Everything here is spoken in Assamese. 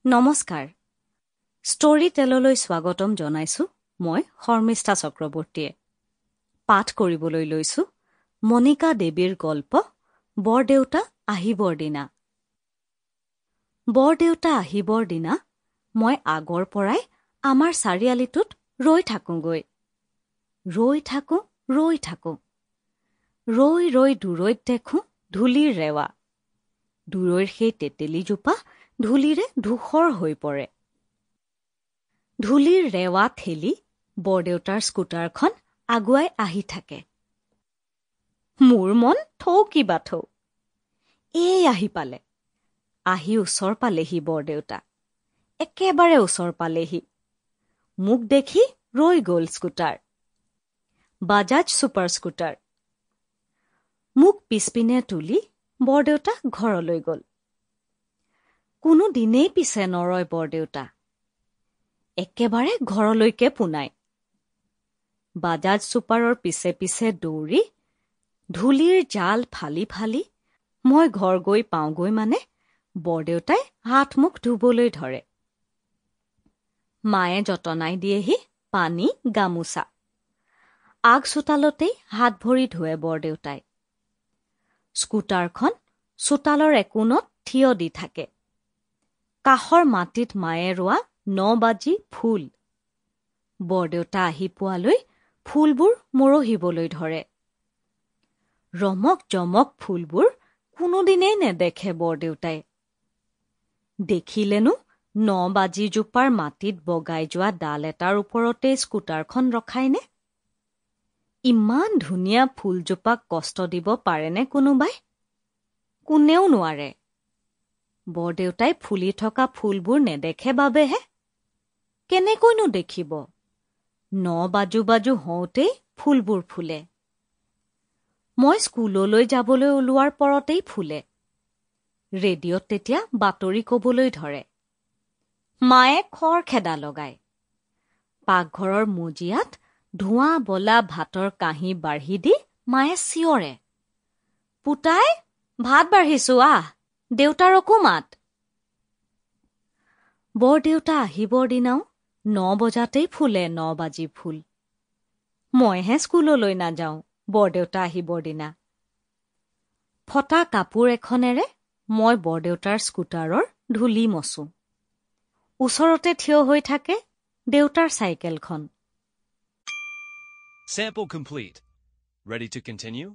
নমস্কাৰ ষ্টৰী টেললৈ স্বাগতম জনাইছো মই শৰ্মিষ্ঠা চক্ৰৱৰ্তীয়ে পাঠ কৰিবলৈ লৈছো মনিকা দেৱীৰ গল্প বৰদেউতা আহিবৰ দিনা বৰদেউতা আহিবৰ দিনা মই আগৰ পৰাই আমাৰ চাৰিআলিটোত ৰৈ থাকোঁগৈ ৰৈ থাকোঁ ৰৈ দূৰৈত দেখোঁ ধূলিৰ ৰেৱা দূৰৈৰ সেই তেতেলীজোপা ধূলিৰে ধূসৰ হৈ পৰে ধূলিৰ ৰেৱা ঠেলি বৰদেউতাৰ স্কুটাৰখন আগুৱাই আহি থাকে মোৰ মন থৌকিবা থৌ এই আহি পালে আহি ওচৰ পালেহি বৰদেউতা একেবাৰে ওচৰ পালেহি মোক দেখি ৰৈ গ'ল স্কুটাৰ বাজাজ ছুপাৰ স্কুটাৰ মোক পিছপিনে তুলি বৰদেউতা ঘৰলৈ গ'ল কোনো দিনেই পিছে নৰয় বৰদেউতা একেবাৰে ঘৰলৈকে পোনাই বাজাজ ছুপাৰৰ পিছে পিছে দৌৰি ধূলিৰ জাল ফালি মই ঘৰ গৈ পাওঁগৈ মানে বৰদেউতাই হাত মুখ ধুবলৈ ধৰে মায়ে যতনাই দিয়েহি পানী গামোচা আগ চোতালতেই হাত ভৰি ধুৱে বৰদেউতাই স্কুটাৰখন চোতালৰ একোণত থিয় দি থাকে কাষৰ মাটিত মায়ে ৰোৱা 9 বাজি ফুল বৰদেউতা আহি পোৱালৈ ফুলবোৰ মৰহিবলৈ ধৰে ৰমক জমক ফুলবোৰ কোনোদিনেই নেদেখে বৰদেউতাই দেখিলেনো 9 বাজিজোপাৰ মাটিত বগাই যোৱা ডাল এটাৰ ওপৰতেই স্কুটাৰখন ৰখায়নে ইমান ধুনীয়া ফুলজোপাক কষ্ট দিব পাৰেনে কোনোবাই কোনেও নোৱাৰে বৰদেউতাই ফুলি থকা ফুলবোৰ নেদেখে বাবেহে কেনেকৈনো দেখিব 9 বাজু হওঁতেই ফুলবোৰ ফুলে মই স্কুললৈ যাবলৈ ওলোৱাৰ পৰতেই ফুলে ৰেডিঅ'ত তেতিয়া বাতৰি কবলৈ ধৰে মায়ে খৰখেদা লগায় পাকঘৰৰ মজিয়াত ধোঁৱা বলা ভাতৰ কাঁহী বাঢ়ি দি মায়ে চিঞৰে পুতাই ভাত বাঢ়িছো আহ দেউতাৰকো মাত বৰদেউতা আহিবৰ দিনাও 9 বজাতেই ফুলে 9 বাজি ফুল মইহে স্কুললৈ নাযাওঁ বৰদেউতা আহিবৰ দিনা ফটা কাপোৰ এখনেৰে মই বৰদেউতাৰ স্কুটাৰৰ ধূলি মচো ওচৰতে থিয় হৈ থাকে দেউতাৰ চাইকেলখন Sample complete. Ready to continue?